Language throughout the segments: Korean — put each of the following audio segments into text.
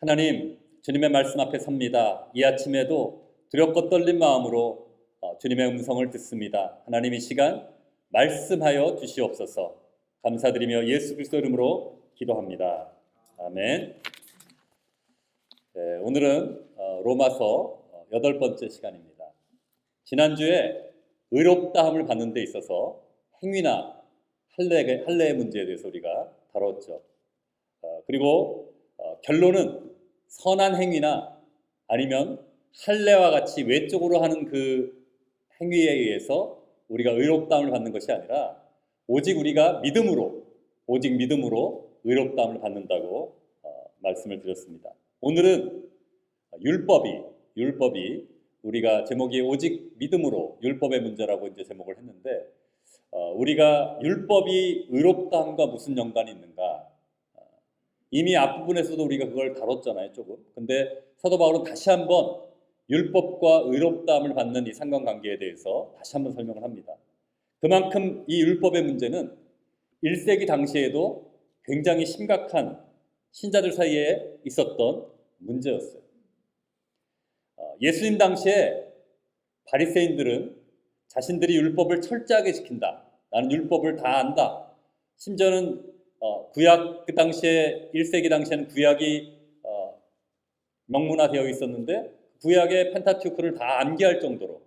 하나님, 주님의 말씀 앞에 섭니다. 이 아침에도 두렵고 떨린 마음으로 주님의 음성을 듣습니다. 하나님, 이 시간 말씀하여 주시옵소서. 감사드리며 예수 그리스도 이름으로 기도합니다. 아멘. 네, 오늘은 로마서 8번째 시간입니다. 지난주에 의롭다함을 받는 데 있어서 행위나 할례의 문제에 대해서 우리가 다뤘죠. 그리고 결론은 선한 행위나 아니면 할례와 같이 외적으로 하는 그 행위에 의해서 우리가 의롭다함을 받는 것이 아니라 오직 우리가 오직 믿음으로 의롭다함을 받는다고 말씀을 드렸습니다. 오늘은 율법이 우리가 제목이 오직 믿음으로 율법의 문제라고 이제 제목을 했는데 우리가 율법이 의롭다함과 무슨 연관이 있는가? 이미 앞부분에서도 우리가 그걸 다뤘잖아요, 조금. 근데 사도 바울은 다시 한번 율법과 의롭다함을 받는 이 상관관계에 대해서 다시 한번 설명을 합니다. 그만큼 이 율법의 문제는 1세기 당시에도 굉장히 심각한 신자들 사이에 있었던 문제였어요. 예수님 당시에 바리새인들은 자신들이 율법을 철저하게 지킨다. 나는 율법을 다 안다. 심지어는 구약 그 당시에 1세기 당시에는 구약이 명문화되어 있었는데 구약의 펜타튜크를 다 암기할 정도로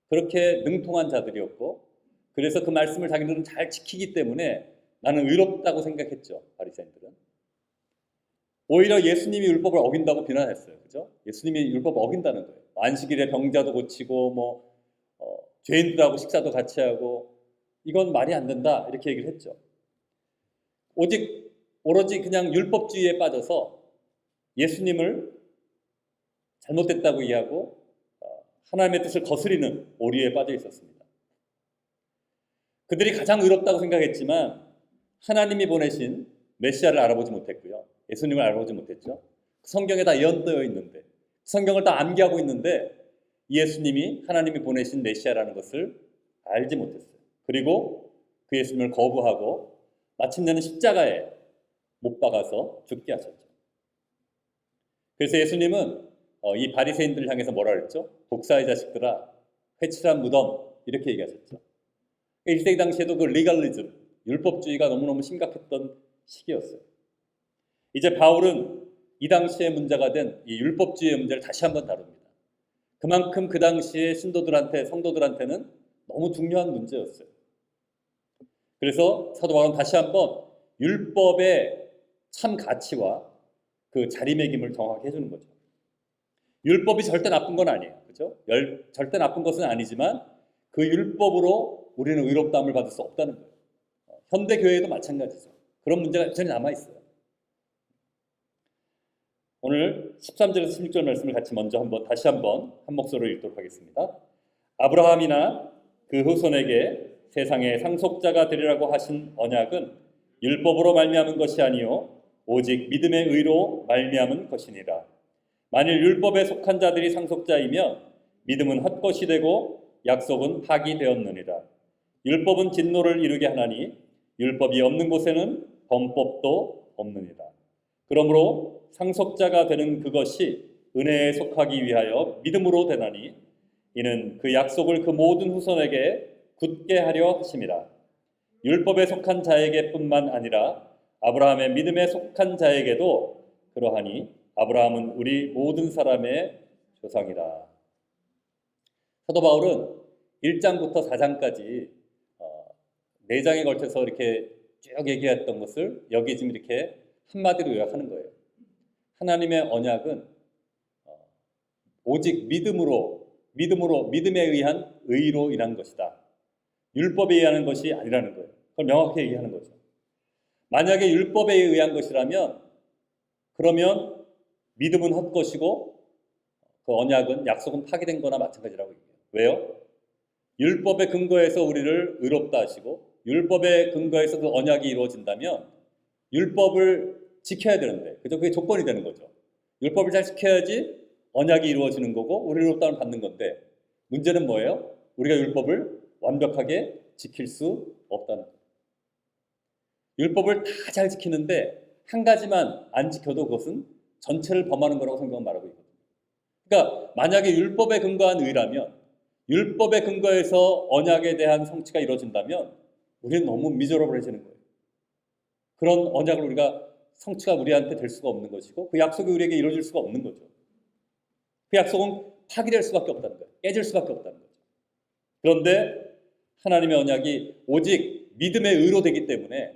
그렇게 능통한 자들이었고, 그래서 그 말씀을 자기들은 잘 지키기 때문에 나는 의롭다고 생각했죠. 바리새인들은 오히려 예수님이 율법을 어긴다고 비난했어요. 그죠? 예수님이 율법을 어긴다는 거예요. 안식일에 병자도 고치고 죄인들하고 식사도 같이 하고 이건 말이 안 된다 이렇게 얘기를 했죠. 오로지 그냥 율법주의에 빠져서 예수님을 잘못됐다고 이해하고 하나님의 뜻을 거스리는 오류에 빠져 있었습니다. 그들이 가장 의롭다고 생각했지만 하나님이 보내신 메시아를 알아보지 못했고요. 예수님을 알아보지 못했죠. 성경에 다 예언되어 있는데, 성경을 다 암기하고 있는데 예수님이 하나님이 보내신 메시아라는 것을 알지 못했어요. 그리고 그 예수님을 거부하고 마침내는 십자가에 못 박아서 죽게 하셨죠. 그래서 예수님은 이 바리새인들을 향해서 뭐라 그랬죠? 독사의 자식들아, 회칠한 무덤, 이렇게 얘기하셨죠. 1세기 당시에도 그 리갈리즘, 율법주의가 너무너무 심각했던 시기였어요. 이제 바울은 이 당시에 문제가 된 이 율법주의의 문제를 다시 한번 다룹니다. 그만큼 그 당시에 성도들한테는 너무 중요한 문제였어요. 그래서 사도 바울은 다시 한번 율법의 참 가치와 그 자리매김을 정확히 해주는 거죠. 율법이 절대 나쁜 건 아니에요. 그렇죠? 절대 나쁜 것은 아니지만 그 율법으로 우리는 의롭다함을 받을 수 없다는 거예요. 현대 교회도 마찬가지죠. 그런 문제가 여전히 남아있어요. 오늘 13절에서 16절 말씀을 같이 먼저 다시 한번 한 목소리로 읽도록 하겠습니다. 아브라함이나 그 후손에게 세상의 상속자가 되리라고 하신 언약은 율법으로 말미암은 것이 아니요 오직 믿음의 의로 말미암은 것이니라. 만일 율법에 속한 자들이 상속자이면 믿음은 헛것이 되고 약속은 파기되었느니라. 율법은 진노를 이루게 하나니 율법이 없는 곳에는 범법도 없느니라. 그러므로 상속자가 되는 그것이 은혜에 속하기 위하여 믿음으로 되나니 이는 그 약속을 그 모든 후손에게 굳게 하려 하심이라. 율법에 속한 자에게뿐만 아니라 아브라함의 믿음에 속한 자에게도 그러하니 아브라함은 우리 모든 사람의 조상이라. 사도 바울은 1장부터 4장까지 4장에 걸쳐서 이렇게 쭉 얘기했던 것을 여기 지금 이렇게 한마디로 요약하는 거예요. 하나님의 언약은 오직 믿음에 의한 의로 인한 것이다. 율법에 의한 것이 아니라는 거예요. 그걸 명확히 얘기하는 거죠. 만약에 율법에 의한 것이라면 그러면 믿음은 헛것이고 그 언약은 약속은 파기된 거나 마찬가지라고 얘기해요. 왜요? 율법의 근거에서 우리를 의롭다 하시고 율법의 근거에서 그 언약이 이루어진다면 율법을 지켜야 되는데, 그죠? 그게 조건이 되는 거죠. 율법을 잘 지켜야지 언약이 이루어지는 거고 우리 의롭다함을 받는 건데, 문제는 뭐예요? 우리가 율법을 완벽하게 지킬 수 없다는 거예요. 율법을 다 잘 지키는데 한 가지만 안 지켜도 그것은 전체를 범하는 거라고 성경은 말하고 있거든요. 그러니까 만약에 율법에 근거한 의라면, 율법에 근거해서 언약에 대한 성취가 이루어진다면 우리는 너무 미저러블해지는 거예요. 그런 언약을 우리가 성취가 우리한테 될 수가 없는 것이고 그 약속이 우리에게 이루어질 수가 없는 거죠. 그 약속은 파기될 수밖에 없다는 거예요. 깨질 수밖에 없다는 거죠. 그런데 하나님의 언약이 오직 믿음의 의로 되기 때문에,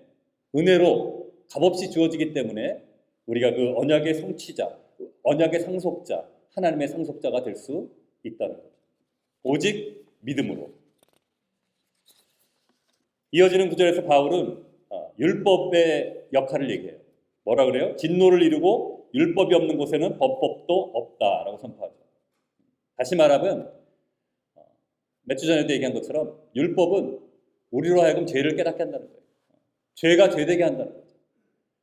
은혜로 값없이 주어지기 때문에 우리가 그 언약의 성취자, 언약의 상속자, 하나님의 상속자가 될 수 있다는 거죠. 오직 믿음으로. 이어지는 구절에서 바울은 율법의 역할을 얘기해요. 뭐라 그래요? 진노를 이루고 율법이 없는 곳에는 법법도 없다라고 선포하죠. 다시 말하면 몇 주 전에도 얘기한 것처럼 율법은 우리로 하여금 죄를 깨닫게 한다는 거예요. 죄가 죄되게 한다는 거죠.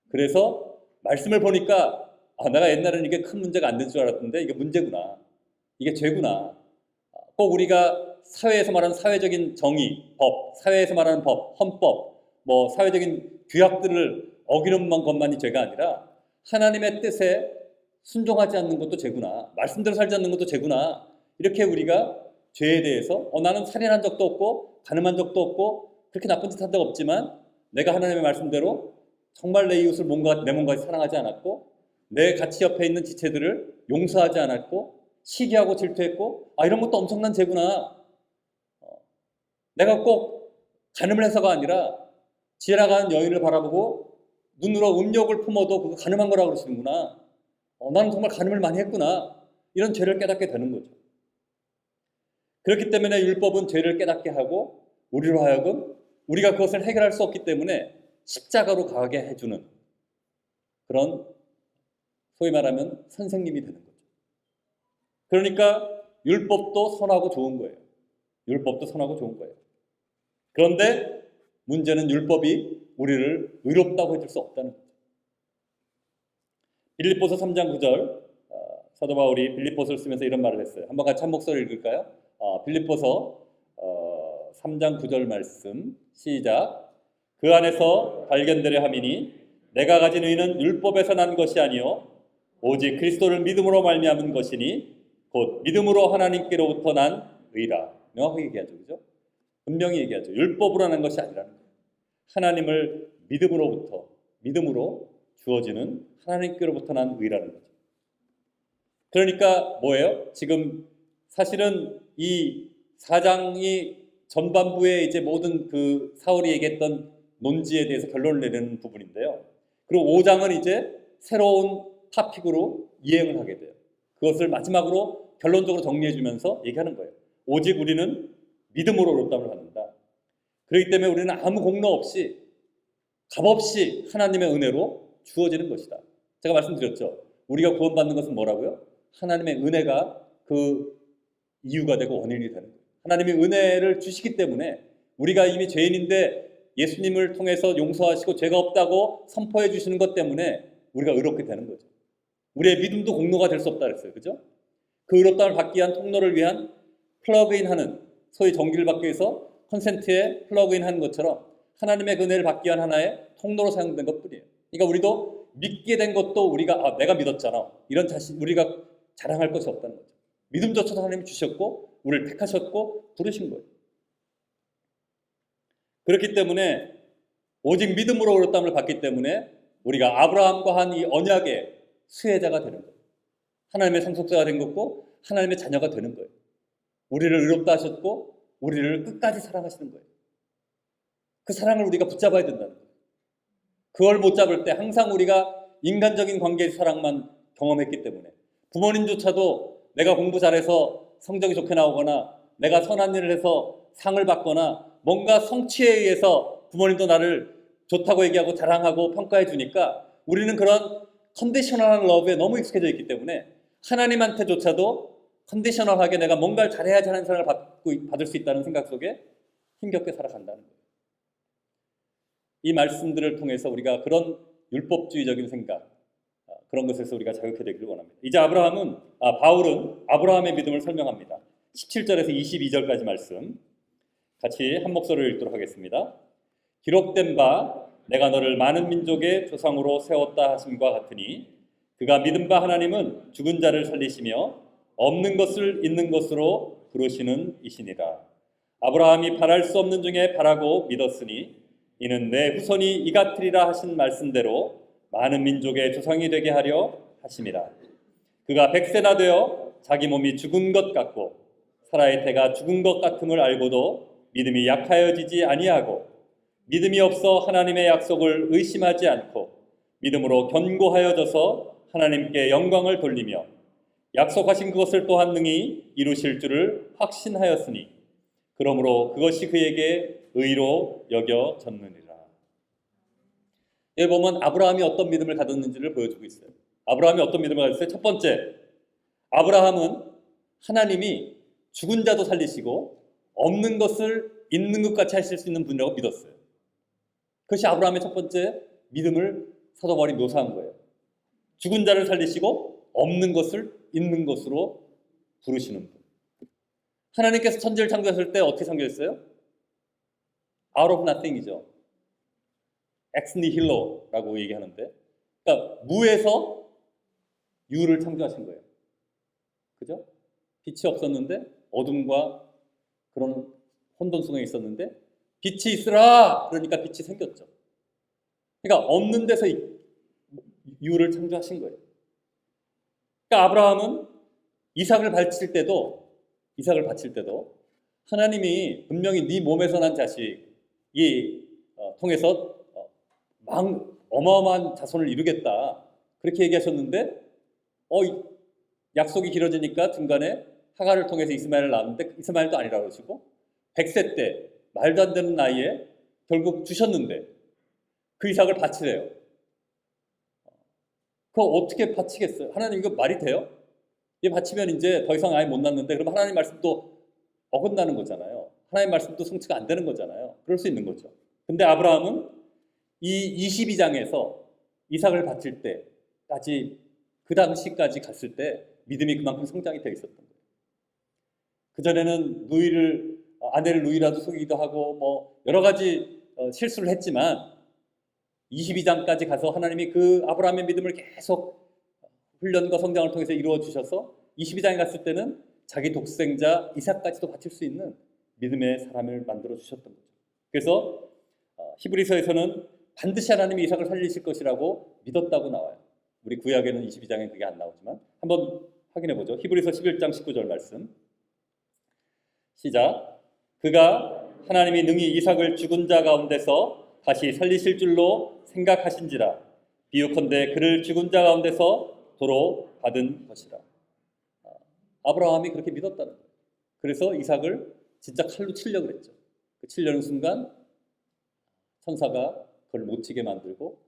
그래서 말씀을 보니까 내가 옛날에는 이게 큰 문제가 안 될 줄 알았는데 이게 문제구나. 이게 죄구나. 꼭 우리가 사회에서 말하는 사회적인 정의, 법, 사회에서 말하는 법, 헌법, 뭐 사회적인 규약들을 어기는 것만이 죄가 아니라 하나님의 뜻에 순종하지 않는 것도 죄구나. 말씀대로 살지 않는 것도 죄구나. 이렇게 우리가 죄에 대해서 나는 살인한 적도 없고 간음한 적도 없고 그렇게 나쁜 짓 한 적 없지만 내가 하나님의 말씀대로 정말 내 이웃을 내 몸같이 사랑하지 않았고 내 가치 옆에 있는 지체들을 용서하지 않았고 시기하고 질투했고 이런 것도 엄청난 죄구나. 내가 꼭 간음을 해서가 아니라 지나가는 여인을 바라보고 눈으로 음욕을 품어도 그거 간음한 거라고 그러시는구나. 나는 정말 간음을 많이 했구나. 이런 죄를 깨닫게 되는 거죠. 그렇기 때문에 율법은 죄를 깨닫게 하고 우리로 하여금 우리가 그것을 해결할 수 없기 때문에 십자가로 가게 해주는 그런 소위 말하면 선생님이 되는 거죠. 그러니까 율법도 선하고 좋은 거예요. 율법도 선하고 좋은 거예요. 그런데 문제는 율법이 우리를 의롭다고 해줄 수 없다는 거죠. 빌립보서 3장 9절 사도 바울이 빌립보서를 쓰면서 이런 말을 했어요. 한번 같이 한 목소리 읽을까요? 빌립보서 3장 9절 말씀 시작. 그 안에서 발견되려 함이니 내가 가진 의는 율법에서 난 것이 아니요 오직 그리스도를 믿음으로 말미암은 것이니 곧 믿음으로 하나님께로부터 난 의라. 명확하게 얘기하죠. 그죠? 분명히 얘기하죠. 율법으로 난 것이 아니라는 거예요. 하나님을 믿음으로 주어지는 하나님께로부터 난 의라는 거죠. 그러니까 뭐예요? 지금 사실은 이 4장이 전반부에 이제 모든 그 사울이 얘기했던 논지에 대해서 결론을 내리는 부분인데요. 그리고 5장은 이제 새로운 타픽으로 이행을 하게 돼요. 그것을 마지막으로 결론적으로 정리해주면서 얘기하는 거예요. 오직 우리는 믿음으로 의롭다함을 받는다. 그렇기 때문에 우리는 아무 공로 없이 값없이 하나님의 은혜로 주어지는 것이다. 제가 말씀드렸죠. 우리가 구원받는 것은 뭐라고요? 하나님의 은혜가 그 이유가 되고 원인이 되는 거예요. 하나님이 은혜를 주시기 때문에 우리가 이미 죄인인데 예수님을 통해서 용서하시고 죄가 없다고 선포해 주시는 것 때문에 우리가 의롭게 되는 거죠. 우리의 믿음도 공로가 될 수 없다 그랬어요. 그죠? 그 의롭다함을 받기 위한 통로를 위한 플러그인하는, 소위 전기를 받기 위해서 컨센트에 플러그인하는 것처럼 하나님의 은혜를 받기 위한 하나의 통로로 사용된 것뿐이에요. 그러니까 우리도 믿게 된 것도 우리가 내가 믿었잖아. 이런 우리가 자랑할 것이 없다는 거죠. 믿음조차도 하나님이 주셨고 우리를 택하셨고 부르신 거예요. 그렇기 때문에 오직 믿음으로 의롭다함을 받기 때문에 우리가 아브라함과 한 이 언약의 수혜자가 되는 거예요. 하나님의 상속자가 된 거고 하나님의 자녀가 되는 거예요. 우리를 의롭다 하셨고 우리를 끝까지 사랑하시는 거예요. 그 사랑을 우리가 붙잡아야 된다는 거예요. 그걸 못 잡을 때 항상 우리가 인간적인 관계의 사랑만 경험했기 때문에 부모님조차도 내가 공부 잘해서 성적이 좋게 나오거나 내가 선한 일을 해서 상을 받거나 뭔가 성취에 의해서 부모님도 나를 좋다고 얘기하고 자랑하고 평가해 주니까 우리는 그런 컨디셔널한 러브에 너무 익숙해져 있기 때문에 하나님한테조차도 컨디셔널하게 내가 뭔가를 잘해야지 하는 사랑을 받을 수 있다는 생각 속에 힘겹게 살아간다는 거예요. 이 말씀들을 통해서 우리가 그런 율법주의적인 생각, 그런 것에서 우리가 자유케 되기를 원합니다. 이제 바울은 아브라함의 믿음을 설명합니다. 17절에서 22절까지 말씀 같이 한 목소리로 읽도록 하겠습니다. 기록된 바 내가 너를 많은 민족의 조상으로 세웠다 하심과 같으니 그가 믿은 바 하나님은 죽은 자를 살리시며 없는 것을 있는 것으로 부르시는 이시니라. 아브라함이 바랄 수 없는 중에 바라고 믿었으니 이는 내 후손이 이같으리라 하신 말씀대로 많은 민족의 조상이 되게 하려 하심이라. 그가 100세나 되어 자기 몸이 죽은 것 같고 사라의 태가 죽은 것 같음을 알고도 믿음이 약하여지지 아니하고 믿음이 없어 하나님의 약속을 의심하지 않고 믿음으로 견고하여져서 하나님께 영광을 돌리며 약속하신 그것을 또한 능히 이루실 줄을 확신하였으니 그러므로 그것이 그에게 의로 여겨졌느니라. 여기 보면 아브라함이 어떤 믿음을 가졌는지를 보여주고 있어요. 아브라함이 어떤 믿음을 가졌어요? 첫 번째, 아브라함은 하나님이 죽은 자도 살리시고 없는 것을 있는 것 같이 하실 수 있는 분이라고 믿었어요. 그것이 아브라함의 첫 번째 믿음을 사도 바울이 묘사한 거예요. 죽은 자를 살리시고 없는 것을 있는 것으로 부르시는 분. 하나님께서 천지를 창조하실 때 어떻게 창조했어요? Out of nothing이죠. ex nihilo라고 얘기하는데, 그러니까 무에서 유를 창조하신 거예요. 그죠? 빛이 없었는데 어둠과 그런 혼돈성에 있었는데 빛이 있으라 그러니까 빛이 생겼죠. 그러니까 없는 데서 유를 창조하신 거예요. 그러니까 아브라함은 이삭을 바칠 때도 하나님이 분명히 네 몸에서 난 자식이 통해서 어마어마한 자손을 이루겠다 그렇게 얘기하셨는데 약속이 길어지니까 중간에 하갈을 통해서 이스마엘을 낳았는데 이스마엘도 아니라고 그러시고 100세 때 말도 안 되는 나이에 결국 주셨는데 그 이삭을 바치래요. 그거 어떻게 바치겠어요? 하나님 이거 말이 돼요? 이게 바치면 이제 더 이상 아예 못 낳는데 그럼 하나님 말씀도 어긋나는 거잖아요. 하나님 말씀도 성취가 안 되는 거잖아요. 그럴 수 있는 거죠. 근데 아브라함은 이 22장에서 이삭을 바칠 때까지 그 당시까지 갔을 때 믿음이 그만큼 성장이 되어 있었던 거예요. 그전에는 아내를 누이라도 속이기도 하고 뭐 여러 가지 실수를 했지만 22장까지 가서 하나님이 그 아브라함의 믿음을 계속 훈련과 성장을 통해서 이루어 주셔서 22장에 갔을 때는 자기 독생자 이삭까지도 바칠 수 있는 믿음의 사람을 만들어 주셨던 거죠. 그래서 히브리서에서는 반드시 하나님이 이삭을 살리실 것이라고 믿었다고 나와요. 우리 구약에는 22장에 그게 안 나오지만 한번 확인해 보죠. 히브리서 11장 19절 말씀 시작. 그가 하나님이 능히 이삭을 죽은 자 가운데서 다시 살리실 줄로 생각하신지라 비유컨대 그를 죽은 자 가운데서 도로 받은 것이라. 아브라함이 그렇게 믿었다는 거예요. 그래서 이삭을 진짜 칼로 치려고 그랬죠. 그 치려는 순간 천사가 그걸 못 치게 만들고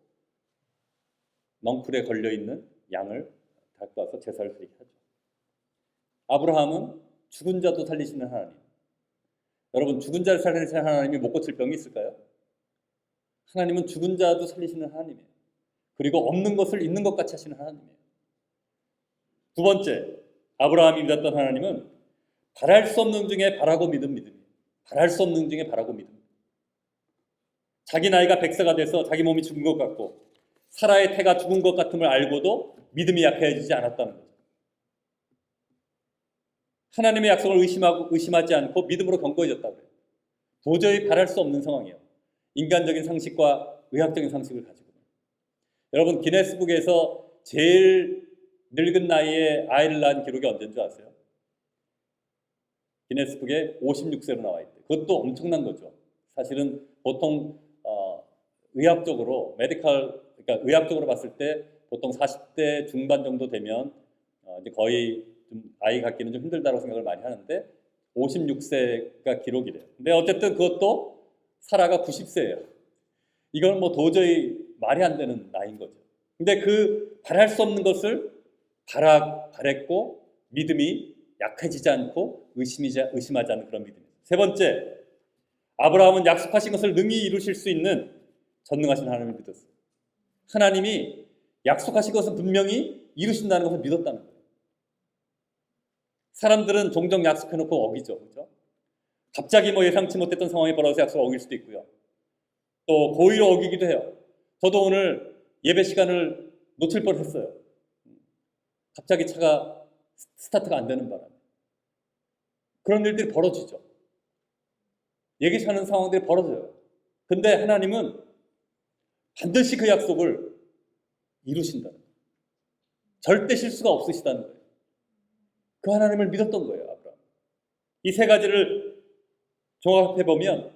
넝쿨에 걸려있는 양을 갖고 와서 제사를 드리게 하죠. 아브라함은 죽은 자도 살리시는 하나님. 여러분 죽은 자를 살리시는 하나님이 못 고칠 병이 있을까요? 하나님은 죽은 자도 살리시는 하나님이에요. 그리고 없는 것을 있는 것 같이 하시는 하나님이에요. 두 번째, 아브라함이 믿었던 하나님은 바랄 수 없는 중에 바라고 믿은 믿음이에요. 바랄 수 없는 중에 바라고 믿음. 자기 나이가 100세가 돼서 자기 몸이 죽은 것 같고 사라의 태가 죽은 것 같음을 알고도 믿음이 약해지지 않았다는 거죠. 하나님의 약속을 의심하지 않고 믿음으로 견고해졌다고 그래요. 도저히 바랄 수 없는 상황이에요. 인간적인 상식과 의학적인 상식을 가지고. 여러분 기네스북에서 제일 늙은 나이에 아이를 낳은 기록이 언제인 줄 아세요? 기네스북에 56세로 나와 있대요. 그것도 엄청난 거죠. 사실은 보통 의학적으로 그러니까 의학적으로 봤을 때 보통 40대 중반 정도 되면 이제 거의 좀 아이 갖기는 좀 힘들다고 생각을 많이 하는데 56세가 기록이래요. 근데 어쨌든 그것도 사라가 90세예요. 이건 뭐 도저히 말이 안 되는 나이인 거죠. 근데 그 바랄 수 없는 것을 바랬고 믿음이 약해지지 않고 의심하지 않는 그런 믿음이에요. 세 번째, 아브라함은 약속하신 것을 능히 이루실 수 있는 전능하신 하나님을 믿었어요. 하나님이 약속하신 것은 분명히 이루신다는 것을 믿었다는 거예요. 사람들은 종종 약속해놓고 어기죠. 그렇죠? 갑자기 뭐 예상치 못했던 상황이 벌어져서 약속을 어길 수도 있고요. 또 고의로 어기기도 해요. 저도 오늘 예배 시간을 놓칠 뻔했어요. 갑자기 차가 스타트가 안 되는 바람에 그런 일들이 벌어지죠. 예기치 않은 상황들이 벌어져요. 근데 하나님은 반드시 그 약속을 이루신다는 거예요. 절대 실수가 없으시다는 거예요. 그 하나님을 믿었던 거예요, 아브라함. 이 세 가지를 종합해 보면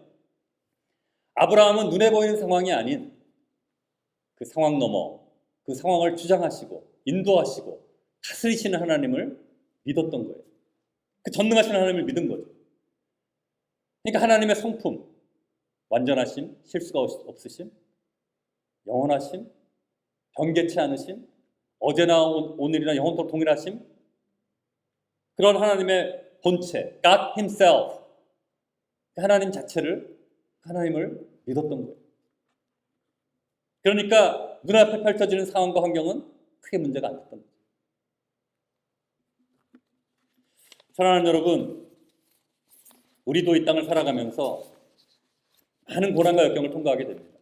아브라함은 눈에 보이는 상황이 아닌 그 상황 넘어 그 상황을 주장하시고 인도하시고 다스리시는 하나님을 믿었던 거예요. 그 전능하신 하나님을 믿은 거죠. 그러니까 하나님의 성품, 완전하심, 실수가 없으심, 영원하심, 변개치 않으심, 어제나 오늘이나 영원토록 동일하심, 그런 하나님의 본체, God Himself, 하나님 자체를, 하나님을 믿었던 거예요. 그러니까 눈앞에 펼쳐지는 상황과 환경은 크게 문제가 안 됐던 거죠. 사랑하는 여러분, 우리도 이 땅을 살아가면서 많은 고난과 역경을 통과하게 됩니다.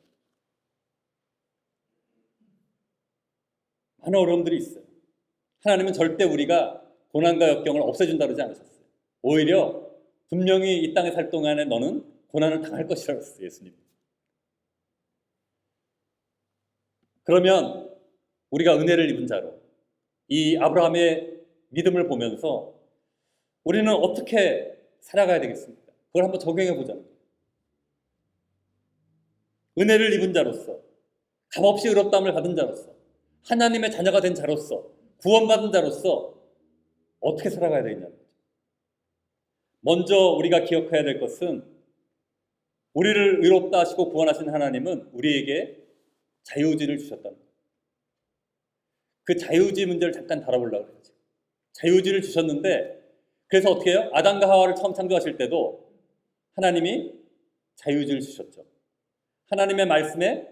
많은 어려움들이 있어요. 하나님은 절대 우리가 고난과 역경을 없애준다 그러지 않으셨어요. 오히려 분명히 이 땅에 살 동안에 너는 고난을 당할 것이라고 했어요, 예수님. 그러면 우리가 은혜를 입은 자로 이 아브라함의 믿음을 보면서 우리는 어떻게 살아가야 되겠습니까? 그걸 한번 적용해 보자는 거예요. 은혜를 입은 자로서, 값없이 의롭다함을 받은 자로서, 하나님의 자녀가 된 자로서, 구원받은 자로서 어떻게 살아가야 되겠냐는 거죠. 먼저 우리가 기억해야 될 것은 우리를 의롭다 하시고 구원하신 하나님은 우리에게 자유의지를 주셨다는 거예요. 그 자유의지 문제를 잠깐 다뤄보려고 해야죠. 자유의지를 주셨는데 그래서 어떻게 해요? 아담과 하와를 처음 창조하실 때도 하나님이 자유의지를 주셨죠. 하나님의 말씀에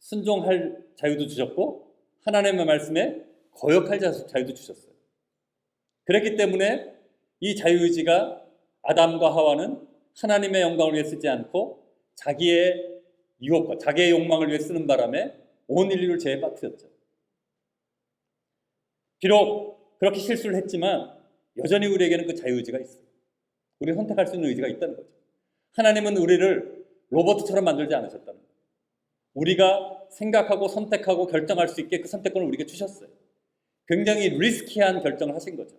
순종할 자유도 주셨고 하나님의 말씀에 거역할 자유도 주셨어요. 그랬기 때문에 이 자유의지가 아담과 하와는 하나님의 영광을 위해 쓰지 않고 자기의 유혹과 자기의 욕망을 위해 쓰는 바람에 온 인류를 죄에 빠뜨렸죠. 비록 그렇게 실수를 했지만 여전히 우리에게는 그 자유의지가 있어요. 우리가 선택할 수 있는 의지가 있다는 거죠. 하나님은 우리를 로봇처럼 만들지 않으셨다는 거예요. 우리가 생각하고 선택하고 결정할 수 있게 그 선택권을 우리에게 주셨어요. 굉장히 리스키한 결정을 하신 거죠.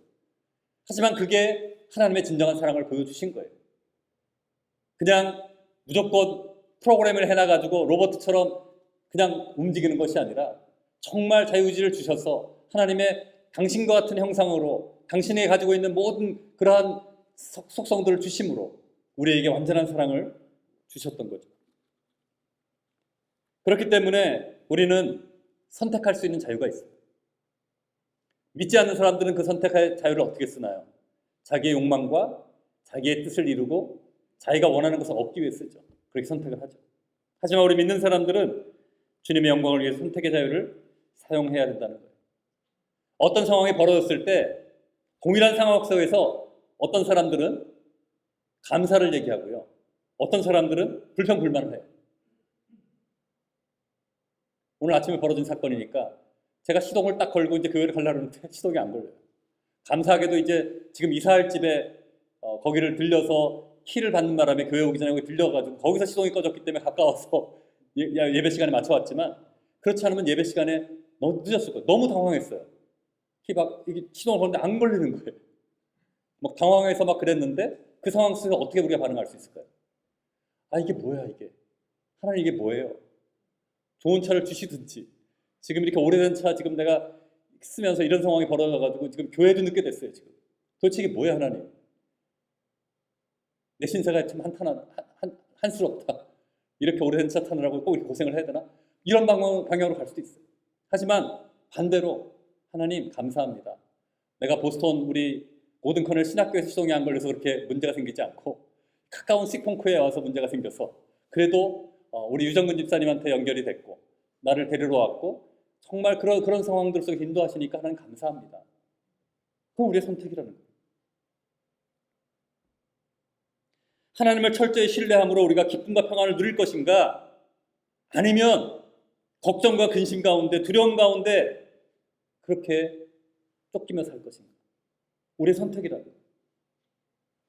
하지만 그게 하나님의 진정한 사랑을 보여주신 거예요. 그냥 무조건 프로그램을 해놔가지고 로봇처럼 그냥 움직이는 것이 아니라 정말 자유의지를 주셔서 하나님의 당신과 같은 형상으로 당신이 가지고 있는 모든 그러한 속성들을 주심으로 우리에게 완전한 사랑을 주셨던 거죠. 그렇기 때문에 우리는 선택할 수 있는 자유가 있어요. 믿지 않는 사람들은 그 선택의 자유를 어떻게 쓰나요? 자기의 욕망과 자기의 뜻을 이루고 자기가 원하는 것을 얻기 위해 쓰죠. 그렇게 선택을 하죠. 하지만 우리 믿는 사람들은 주님의 영광을 위해 선택의 자유를 사용해야 된다는 거예요. 어떤 상황이 벌어졌을 때 동일한 상황 속에서 어떤 사람들은 감사를 얘기하고요. 어떤 사람들은 불평불만을 해요. 오늘 아침에 벌어진 사건이니까 제가 시동을 딱 걸고 이제 교회를 가려고 하는데 시동이 안 걸려요. 감사하게도 이제 지금 이사할 집에 거기를 들려서 키를 받는 바람에 교회 오기 전에 거기 들려가지고 거기서 시동이 꺼졌기 때문에 가까워서 예배 시간에 맞춰왔지만 그렇지 않으면 예배 시간에 너무 늦었을 거예요. 너무 당황했어요. 이게 시동을 거는데 안 걸리는 거예요. 막 당황해서 막 그랬는데 그 상황 속에서 어떻게 우리가 반응할 수 있을까요? 아, 이게 뭐야 이게. 하나님 이게 뭐예요? 좋은 차를 주시든지 지금 이렇게 오래된 차 지금 내가 쓰면서 이런 상황이 벌어져가지고 지금 교회도 늦게 됐어요. 지금 도대체 이게 뭐야 하나님. 내 신세가 참 한스럽다. 이렇게 오래된 차 타느라고 꼭 이렇게 고생을 해야 되나? 이런 방향으로 갈 수도 있어요. 하지만 반대로 하나님 감사합니다. 내가 보스턴 우리 고든커넬 신학교에서 시동이 안 걸려서 그렇게 문제가 생기지 않고 가까운 시콩크에 와서 문제가 생겨서 그래도 우리 유정근 집사님한테 연결이 됐고 나를 데리러 왔고 정말 그런 상황들 속에 인도하시니까 하나님 감사합니다. 그건 우리의 선택이라는 거예요. 하나님을 철저히 신뢰함으로 우리가 기쁨과 평안을 누릴 것인가? 아니면 걱정과 근심 가운데 두려움 가운데 그렇게 쫓기며 살 것인가? 우리의 선택이라고.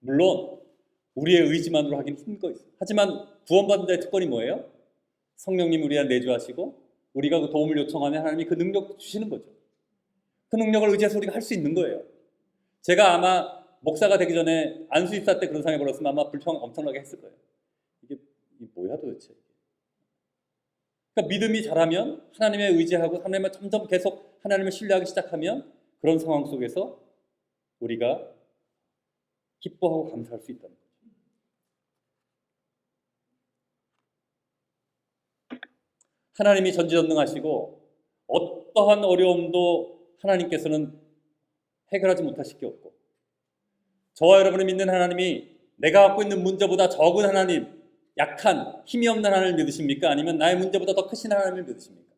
물론 우리의 의지만으로 하긴 힘든 거 있어요. 하지만 구원받은 자의 특권이 뭐예요? 성령님 우리 안에 내주하시고 우리가 그 도움을 요청하면 하나님이 그 능력 주시는 거죠. 그 능력을 의지해서 우리가 할 수 있는 거예요. 제가 아마 목사가 되기 전에 안수입사 때 그런 상황이 벌었으면 아마 불평 엄청나게 했을 거예요. 이게 뭐야 도대체. 그러니까 믿음이 자라면 하나님의 의지하고 하나님을 점점 계속 하나님을 신뢰하기 시작하면 그런 상황 속에서 우리가 기뻐하고 감사할 수 있다는 거죠. 하나님이 전지전능하시고 어떠한 어려움도 하나님께서는 해결하지 못하실 게 없고 저와 여러분이 믿는 하나님이 내가 갖고 있는 문제보다 적은 하나님, 약한 힘이 없는 하나님을 믿으십니까? 아니면 나의 문제보다 더 크신 하나님을 믿으십니까?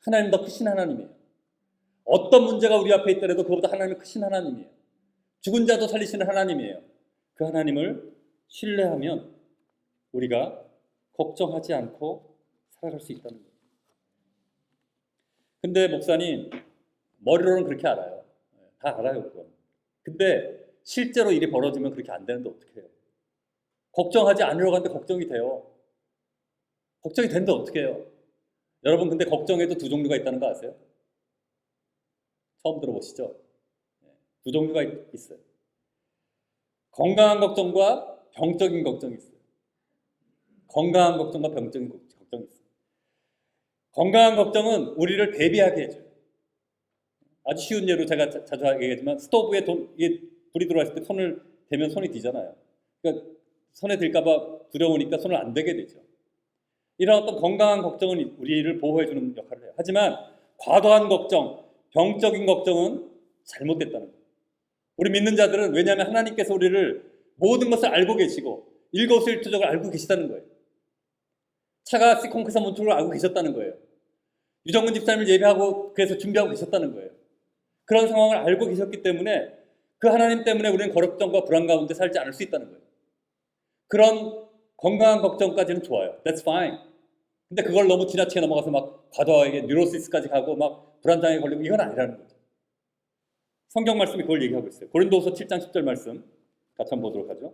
하나님 더 크신 하나님이에요. 어떤 문제가 우리 앞에 있더라도 그보다 하나님이 크신 하나님이에요. 죽은 자도 살리시는 하나님이에요. 그 하나님을 신뢰하면 우리가 걱정하지 않고 살아갈 수 있다는 거예요. 근데 목사님 머리로는 그렇게 알아요. 다 알아요 그건. 근데 실제로 일이 벌어지면 그렇게 안 되는데 어떻게 해요? 걱정하지 않으려고 하는데 걱정이 돼요. 걱정이 되는데 어떻게 해요? 여러분 근데 걱정에도 두 종류가 있다는 거 아세요? 처음 들어보시죠? 두 종류가 있어요. 건강한 걱정과 병적인 걱정이 있어요. 건강한 걱정과 병적인 걱정이 있어요. 건강한 걱정은 우리를 대비하게 해줘요. 아주 쉬운 예로 제가 자주 얘기하지만 스토브에 이게 불이 들어왔을 때 손을 대면 손이 뒤잖아요. 그러니까 손에 들까봐 두려우니까 손을 안 대게 되죠. 이런 어떤 건강한 걱정은 우리를 보호해주는 역할을 해요. 하지만 과도한 걱정, 병적인 걱정은 잘못됐다는 거예요. 우리 믿는 자들은 왜냐하면 하나님께서 우리를 모든 것을 알고 계시고 일거수일투족을 알고 계시다는 거예요. 차가 시콩크사 몬트를 알고 계셨다는 거예요. 유정근 집사님을 예배하고 그래서 준비하고 계셨다는 거예요. 그런 상황을 알고 계셨기 때문에 그 하나님 때문에 우리는 걱정과 불안 가운데 살지 않을 수 있다는 거예요. 그런 건강한 걱정까지는 좋아요. That's fine. 근데 그걸 너무 지나치게 넘어가서 막 과도하게 뉴로시스까지 가고 막 불안장애 걸리고 이건 아니라는 거죠. 성경 말씀이 그걸 얘기하고 있어요. 고린도서 7장 10절 말씀 같이 한번 보도록 하죠.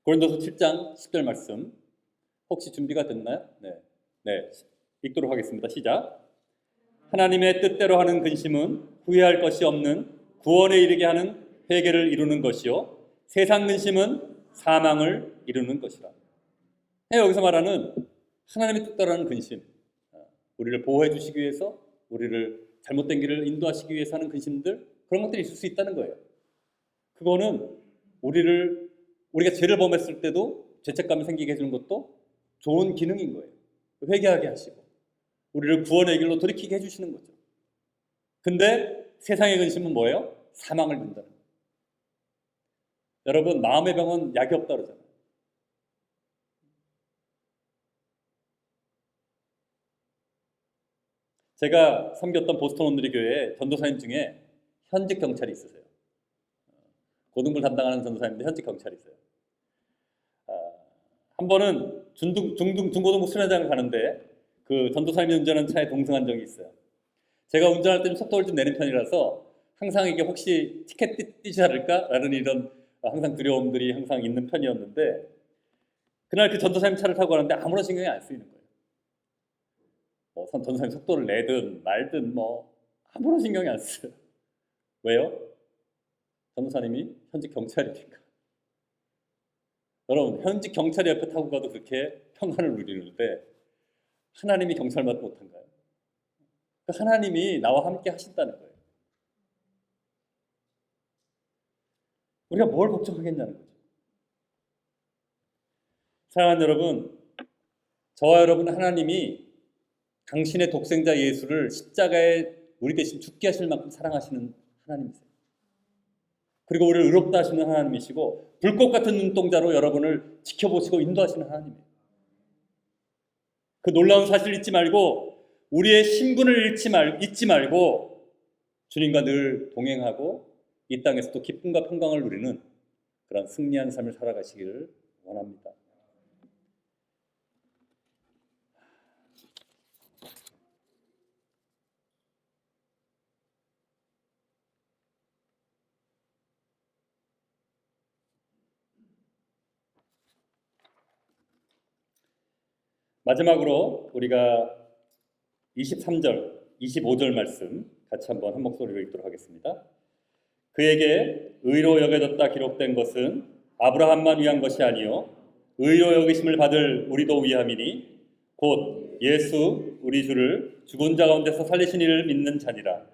고린도서 7장 10절 말씀 혹시 준비가 됐나요? 네. 읽도록 하겠습니다. 시작. 하나님의 뜻대로 하는 근심은 후회할 것이 없는 구원에 이르게 하는 회개를 이루는 것이요 세상 근심은 사망을 이루는 것이라. 여기서 말하는 하나님의 뜻대로 하는 근심, 우리를 보호해 주시기 위해서 우리를 잘못된 길을 인도하시기 위해서 하는 근심들, 그런 것들이 있을 수 있다는 거예요. 그거는 우리가 죄를 범했을 때도 죄책감이 생기게 해주는 것도 좋은 기능인 거예요. 회개하게 하시고 우리를 구원의 길로 돌이키게 해주시는 거죠. 근데 세상의 근심은 뭐예요? 사망을 준다는 거예요. 여러분 마음의 병은 약이 없다 그러잖아요. 제가 섬겼던 보스턴 온누리 교회에 전도사님 중에 현직 경찰이 있으세요. 고등부를 담당하는 전도사님인데 현직 경찰이 있어요. 한 번은 중고등부 수련장을 가는데 그 전도사님이 운전하는 차에 동승한 적이 있어요. 제가 운전할 때 좀 속도를 좀 내는 편이라서 항상 이게 혹시 티켓 띄지 않을까라는 이런 항상 두려움들이 항상 있는 편이었는데 그날 그 전도사님 차를 타고 가는데 아무런 신경이 안 쓰이는 거예요. 전도사님 속도를 내든 말든 아무런 신경이 안 써요. 왜요? 전도사님이 현직 경찰이니까. 여러분 현직 경찰이 옆에 타고 가도 그렇게 평안을 누리는데 하나님이 경찰 맛 못한가요? 하나님이 나와 함께 하신다는 거예요. 우리가 뭘 걱정하겠냐는 거죠. 사랑하는 여러분, 저와 여러분 하나님이 당신의 독생자 예수를 십자가에 우리 대신 죽게 하실 만큼 사랑하시는 하나님이세요. 그리고 우리를 의롭다 하시는 하나님이시고 불꽃 같은 눈동자로 여러분을 지켜보시고 인도하시는 하나님이에요. 그 놀라운 사실을 잊지 말고 우리의 신분을 잊지 말고 주님과 늘 동행하고 이 땅에서도 기쁨과 평강을 누리는 그런 승리한 삶을 살아가시기를 원합니다. 마지막으로 우리가 23절, 25절 말씀 같이 한번 한 목소리로 읽도록 하겠습니다. 그에게 의로 여겨졌다 기록된 것은 아브라함만 위한 것이 아니요 의로 여기심을 받을 우리도 위함이니 곧 예수 우리 주를 죽은 자 가운데서 살리신 이를 믿는 자니라.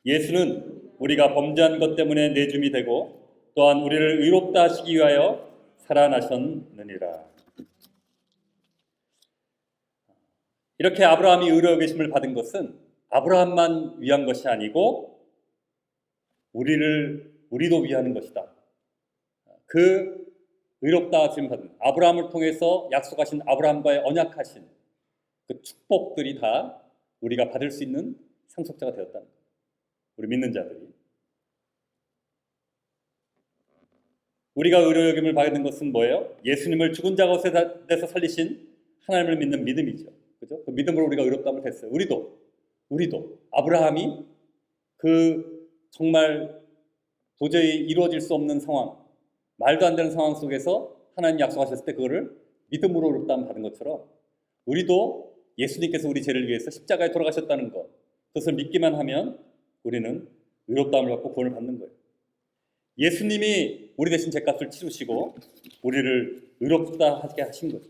예수는 우리가 범죄한 것 때문에 내줌이 되고 또한 우리를 의롭다 하시기 위하여 살아나셨느니라. 이렇게 아브라함이 의로 여기심을 받은 것은 아브라함만 위한 것이 아니고 우리도 위하는 것이다. 그 의롭다 하심 받은 아브라함을 통해서 약속하신 아브라함과의 언약하신 그 축복들이 다 우리가 받을 수 있는 상속자가 되었다는 거예요. 우리 믿는 자들이. 우리가 의로 여김을 받는 것은 뭐예요? 예수님을 죽은 자 가운데서 살리신 하나님을 믿는 믿음이죠. 그죠? 그 믿음으로 우리가 의롭다함을 했어요. 우리도 아브라함이 그 정말 도저히 이루어질 수 없는 상황, 말도 안 되는 상황 속에서 하나님 약속하셨을 때 그거를 믿음으로 의롭다함을 받은 것처럼 우리도 예수님께서 우리 죄를 위해서 십자가에 돌아가셨다는 것, 그것을 믿기만 하면 우리는 의롭다함을 받고 구원을 받는 거예요. 예수님이 우리 대신 죄값을 치르시고 우리를 의롭다 하게 하신 거죠.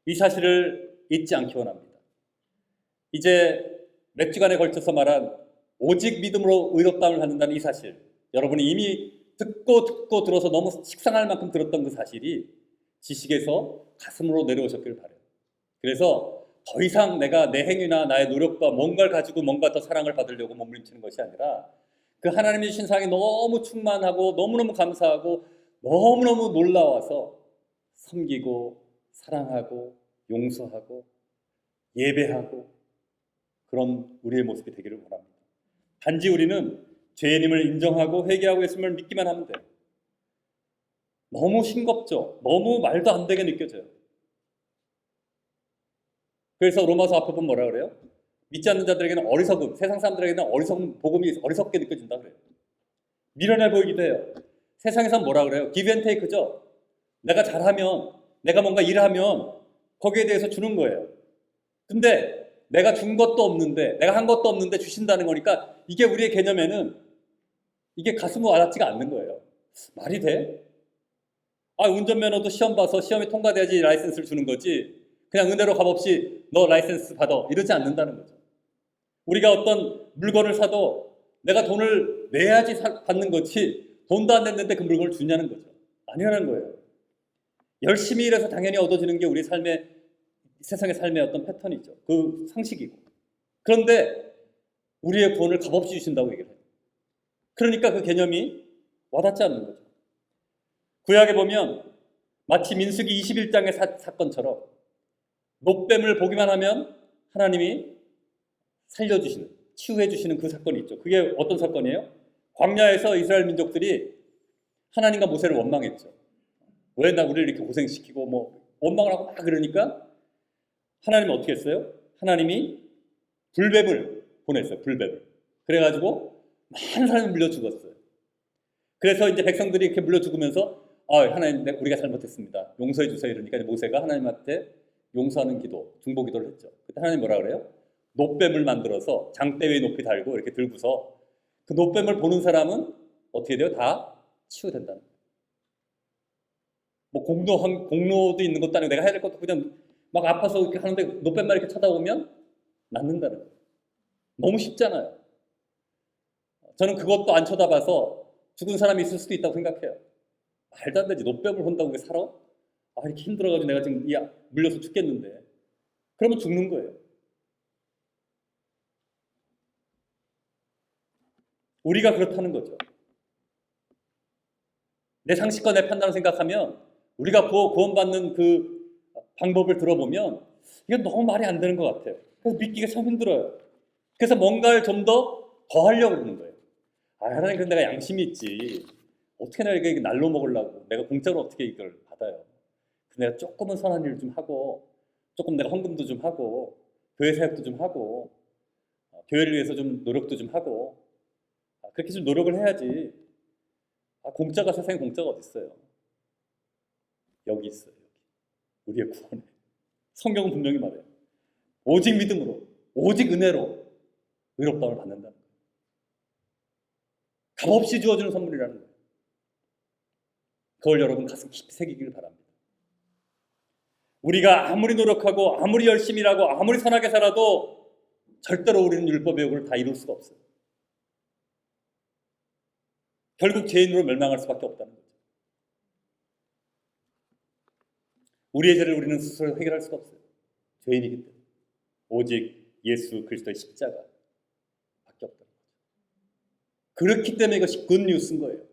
이 사실을 잊지 않기 원합니다. 이제 몇 주간에 걸쳐서 말한 오직 믿음으로 의롭다함을 받는다는 이 사실, 여러분이 이미 듣고 들어서 너무 식상할 만큼 들었던 그 사실이 지식에서 가슴으로 내려오셨기를 바라요. 그래서 더 이상 내가 내 행위나 나의 노력과 뭔가를 가지고 뭔가 더 사랑을 받으려고 몸부림치는 것이 아니라 그 하나님이 주신 사랑이 너무 충만하고 너무너무 감사하고 너무너무 놀라워서 섬기고 사랑하고 용서하고 예배하고 그런 우리의 모습이 되기를 원합니다. 단지 우리는 죄인임을 인정하고 회개하고 예수님을 믿기만 하면 돼요. 너무 싱겁죠. 너무 말도 안 되게 느껴져요. 그래서 로마서 앞에 보면 뭐라 그래요? 믿지 않는 자들에게는 어리석음, 세상 사람들에게는 어리석은 복음이 어리석게 느껴진다 그래요. 미련해 보이기도 해요. 세상에서는 뭐라 그래요? give and take죠. 내가 잘하면, 내가 뭔가 일하면 거기에 대해서 주는 거예요. 근데 내가 준 것도 없는데, 내가 한 것도 없는데 주신다는 거니까 이게 우리의 개념에는 이게 가슴에 와닿지가 않는 거예요. 말이 돼? 운전면허도 시험 봐서 시험이 통과돼야지 라이센스를 주는 거지 그냥 은혜로 값없이 너 라이센스 받아 이러지 않는다는 거죠. 우리가 어떤 물건을 사도 내가 돈을 내야지 받는 거지 돈도 안 냈는데 그 물건을 주냐는 거죠. 아니라는 거예요. 열심히 일해서 당연히 얻어지는 게 우리 세상의 삶의 어떤 패턴이죠. 그 상식이고. 그런데 우리의 구원을 값없이 주신다고 얘기를 해요. 그러니까 그 개념이 와닿지 않는 거죠. 구약에 보면 마치 민수기 21장의 사건처럼 노뱀을 보기만 하면 하나님이 살려주시는, 치유해주시는 그 사건이 있죠. 그게 어떤 사건이에요? 광야에서 이스라엘 민족들이 하나님과 모세를 원망했죠. 왜 우리를 이렇게 고생시키고 원망을 하고 막 그러니까 하나님은 어떻게 했어요? 하나님이 불뱀을 보냈어요. 불뱀을. 그래가지고 많은 사람이 물려 죽었어요. 그래서 이제 백성들이 이렇게 물려 죽으면서 하나님 우리가 잘못했습니다. 용서해 주세요. 이러니까 모세가 하나님한테 용서하는 기도, 중보 기도를 했죠. 그때 하나님 뭐라 그래요? 노뱀을 만들어서 장대 위에 높이 달고 이렇게 들고서 그 노뱀을 보는 사람은 어떻게 돼요? 다 치유된다는 거예요. 공로도 있는 것도 아니고 내가 해야 될 것도 그냥 막 아파서 이렇게 하는데 노뱀만 이렇게 쳐다보면 낫는다는 거예요. 너무 쉽잖아요. 저는 그것도 안 쳐다봐서 죽은 사람이 있을 수도 있다고 생각해요. 말도 안 되지. 노뱀을 본다고 왜 살아? 이렇게 힘들어가지고 내가 지금 물려서 죽겠는데. 그러면 죽는 거예요. 우리가 그렇다는 거죠. 내 상식과 내 판단을 생각하면 우리가 구원받는 그 방법을 들어보면 이건 너무 말이 안 되는 것 같아요. 그래서 믿기가 참 힘들어요. 그래서 뭔가를 좀 더 하려고 그러는 거예요. 하나님, 근데 내가 양심이 있지. 어떻게 내가 이게 날로 먹으려고. 내가 공짜로 어떻게 이걸 받아요. 내가 조금은 선한 일을 좀 하고, 조금 내가 헌금도 좀 하고, 교회 사역도 좀 하고, 교회를 위해서 좀 노력도 좀 하고, 그렇게 좀 노력을 해야지. 세상에 공짜가 어디 있어요? 여기 있어요. 여기. 우리의 구원에. 성경은 분명히 말해요. 오직 믿음으로, 오직 은혜로 의롭다움을 받는다는 거예요. 값없이 주어지는 선물이라는 거예요. 그걸 여러분 가슴 깊이 새기기를 바랍니다. 우리가 아무리 노력하고 아무리 열심히 일하고 아무리 선하게 살아도 절대로 우리는 율법의 요구를 다 이룰 수가 없어요. 결국 죄인으로 멸망할 수밖에 없다는 거죠. 우리의 죄를 우리는 스스로 해결할 수가 없어요. 죄인이기 때문에. 오직 예수 그리스도의 십자가밖에 없다는 거죠. 그렇기 때문에 이것이 굿뉴스인 거예요.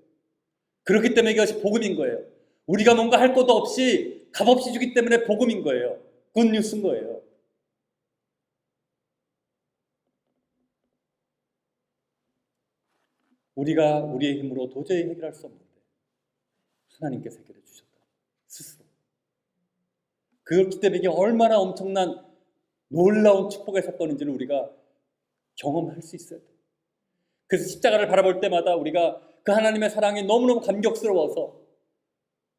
그렇기 때문에 이것이 복음인 거예요. 우리가 뭔가 할 것도 없이 값없이 주기 때문에 복음인 거예요. 굿뉴스인 거예요. 우리가 우리의 힘으로 도저히 해결할 수 없는데 하나님께서 해결해 주셨다. 스스로. 그렇기 때문에 이게 얼마나 엄청난 놀라운 축복의 사건인지를 우리가 경험할 수 있어야 돼요. 그래서 십자가를 바라볼 때마다 우리가 그 하나님의 사랑이 너무너무 감격스러워서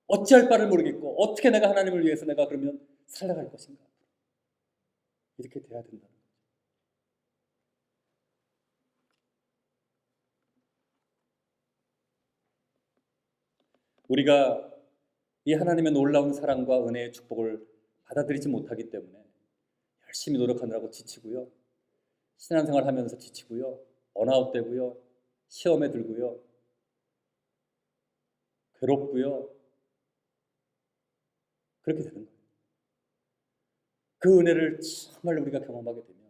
어찌할 바를 모르겠고 어떻게 내가 하나님을 위해서 내가 그러면 살아갈 것인가. 이렇게 돼야 된다는 거죠. 우리가 이 하나님의 놀라운 사랑과 은혜의 축복을 받아들이지 못하기 때문에 열심히 노력하느라고 지치고요. 신앙생활 하면서 지치고요. 번아웃되고요. 시험에 들고요. 괴롭고요. 그렇게 되는 거예요. 그 은혜를 정말 우리가 경험하게 되면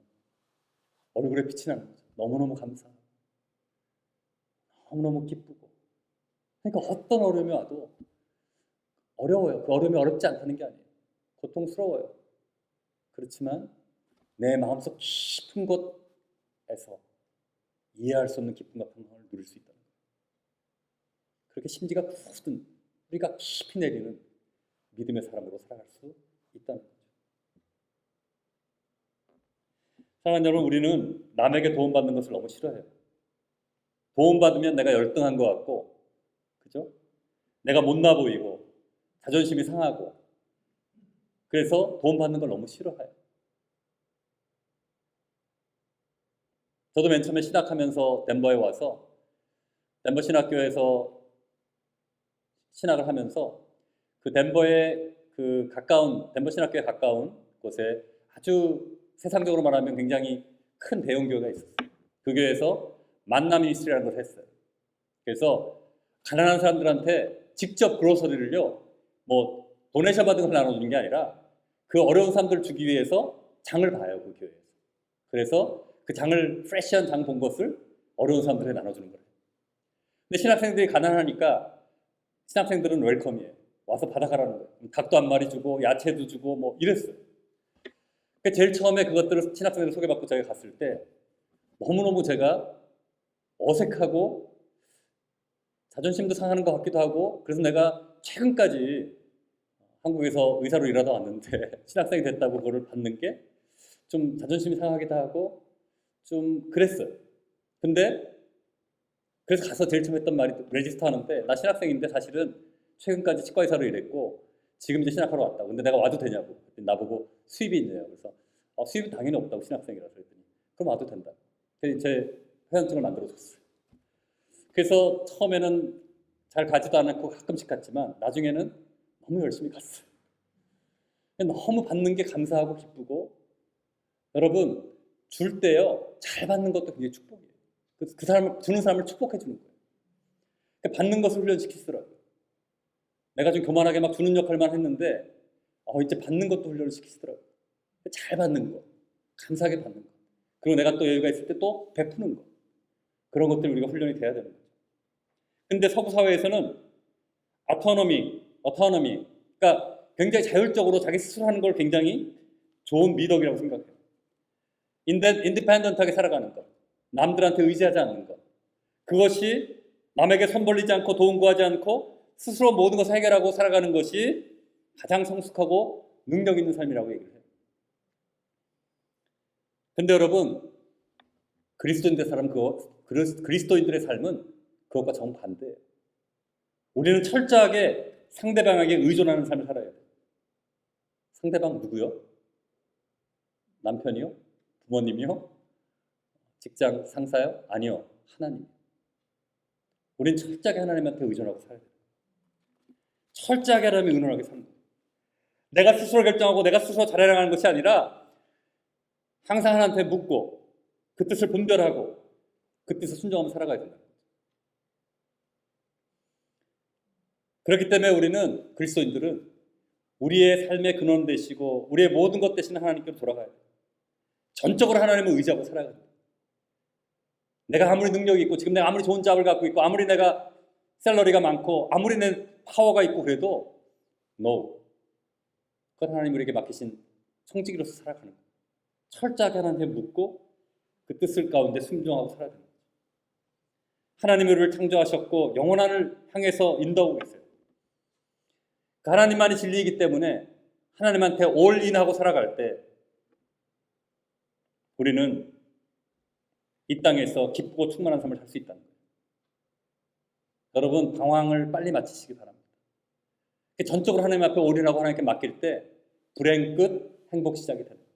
얼굴에 빛이 나는 거죠. 너무너무 감사하고 너무너무 기쁘고. 그러니까 어떤 어려움이 와도 어려워요. 그 어려움이 어렵지 않다는 게 아니에요. 고통스러워요. 그렇지만 내 마음속 깊은 곳에서 이해할 수 없는 기쁨과 평강을 누릴 수 있다는 거예요. 그렇게 심지가 굳은 우리가 깊이 내리는 믿음의 사람으로 살아갈 수 있다는 거죠. 사랑하는 여러분, 우리는 남에게 도움받는 것을 너무 싫어해요. 도움받으면 내가 열등한 것 같고, 그죠? 내가 못나 보이고, 자존심이 상하고, 그래서 도움받는 걸 너무 싫어해요. 저도 맨 처음에 신학하면서 덴버에 와서 덴버 신학교에서 신학을 하면서 그 덴버의 그 가까운 덴버 신학교에 가까운 곳에 아주 세상적으로 말하면 굉장히 큰 대형 교회가 있었어요. 그 교회에서 만나 미니스트리라는 걸 했어요. 그래서 가난한 사람들한테 직접 그로서리를요, 뭐 도네이션 받은 걸 나눠주는 게 아니라 그 어려운 사람들을 주기 위해서 장을 봐요, 그 교회에서. 그래서 그 장을 프레시한 장 본 것을 어려운 사람들에게 나눠주는 거예요. 근데 신학생들이 가난하니까 신학생들은 웰컴이에요. 와서 받아가라는 거예요. 닭도 한 마리 주고 야채도 주고 뭐 이랬어요. 그러니까 제일 처음에 그것들을 신학생들 소개받고 제가 갔을 때 너무너무 제가 어색하고 자존심도 상하는 것 같기도 하고, 그래서 내가 최근까지 한국에서 의사로 일하다 왔는데 신학생이 됐다고 그거를 받는 게 좀 자존심이 상하기도 하고 좀 그랬어요. 근데 그래서 가서 제일 처음 했던 말이 레지스터 하는데, 나 신학생인데 사실은 최근까지 치과의사로 일했고 지금 이제 신학하러 왔다고. 근데 내가 와도 되냐고. 나보고 수입이 있냐고. 그래서 수입은 당연히 없다고, 신학생이라서. 그랬더니 그럼 와도 된다. 그래서 제 회원증을 만들어줬어요. 그래서 처음에는 잘 가지도 않았고 가끔씩 갔지만 나중에는 너무 열심히 갔어요. 너무 받는 게 감사하고 기쁘고, 여러분 줄 때요 잘 받는 것도 굉장히 축복이에요. 그 사람을, 주는 사람을 축복해 주는 거예요. 그러니까 받는 것을 훈련시키더라고요. 내가 좀 교만하게 막 주는 역할만 했는데 이제 받는 것도 훈련을 시키시더라고요. 잘 받는 거, 감사하게 받는 거, 그리고 내가 또 여유가 있을 때 또 베푸는 거, 그런 것들이 우리가 훈련이 돼야 되는 거죠. 근데 서구 사회에서는 어토노미, 그러니까 굉장히 자율적으로 자기 스스로 하는 걸 굉장히 좋은 미덕이라고 생각해요. 인디펜던트하게 살아가는 것, 남들한테 의지하지 않는 것, 그것이 남에게 손 벌리지 않고 도움 구하지 않고 스스로 모든 것을 해결하고 살아가는 것이 가장 성숙하고 능력 있는 삶이라고 얘기를 해요. 근데 여러분, 그리스도인들의 삶은 그것과 정반대예요. 우리는 철저하게 상대방에게 의존하는 삶을 살아야 돼요. 상대방 누구요? 남편이요? 부모님이요? 직장 상사요? 아니요. 하나님. 우린 철저하게 하나님한테 의존하고 살아야 돼요. 철저하게 하나님에 의존하게 사는 거예요. 내가 스스로 결정하고 내가 스스로 잘해나가는 것이 아니라 항상 하나님한테 묻고 그 뜻을 분별하고 그 뜻에 순종하며 살아가야 된다. 그렇기 때문에 우리는 그리스도인들은 우리의 삶의 근원 되시고 우리의 모든 것 되시는 하나님께로 돌아가야 돼요. 전적으로 하나님을 의지하고 살아가야 돼요. 내가 아무리 능력이 있고 지금 내가 아무리 좋은 잡을 갖고 있고 아무리 내가 샐러리가 많고 아무리 내 파워가 있고 그래도 no. 그건 하나님 우리에게 맡기신 청지기로서 살아가는 거예요. 철저하게 하나님께 묻고 그 뜻을 가운데 순종하고 살아야 됩니다. 하나님이 우리를 창조하셨고 영원한을 향해서 인도하고 계세요. 그 하나님만이 진리이기 때문에 하나님한테 올인하고 살아갈 때 우리는 이 땅에서 기쁘고 충만한 삶을 살 수 있다는 거예요. 여러분 방황을 빨리 마치시기 바랍니다. 전적으로 하나님 앞에 올인하고 하나님께 맡길 때 불행 끝 행복 시작이 됩니다.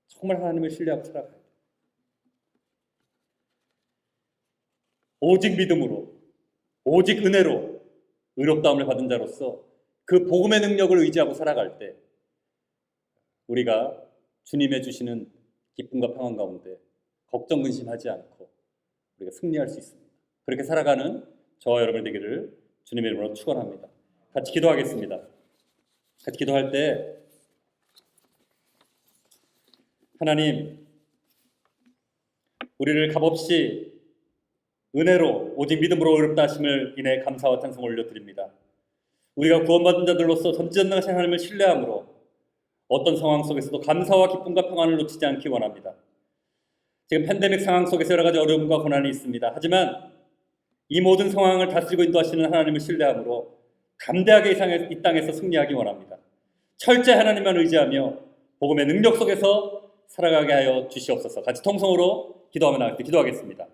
정말 하나님을 신뢰하고 살아가야 돼요. 오직 믿음으로 오직 은혜로 의롭다함을 받은 자로서 그 복음의 능력을 의지하고 살아갈 때 우리가 주님의 주시는 기쁨과 평안 가운데 걱정 근심하지 않고 우리가 승리할 수 있습니다. 그렇게 살아가는 저와 여러분 되기를 주님의 이름으로 축원합니다. 같이 기도하겠습니다. 같이 기도할 때 하나님 우리를 값없이 은혜로 오직 믿음으로 의롭다 하심을 인해 감사와 찬송을 올려드립니다. 우리가 구원받은 자들로서 전지전능하신 하나님을 신뢰함으로 어떤 상황 속에서도 감사와 기쁨과 평안을 놓치지 않기 원합니다. 지금 팬데믹 상황 속에서 여러 가지 어려움과 고난이 있습니다. 하지만 이 모든 상황을 다스리고 인도하시는 하나님을 신뢰함으로 담대하게 이 땅에서 승리하기 원합니다. 철저히 하나님만 의지하며 복음의 능력 속에서 살아가게 하여 주시옵소서. 같이 통성으로 기도하며 나갈 때 기도하겠습니다.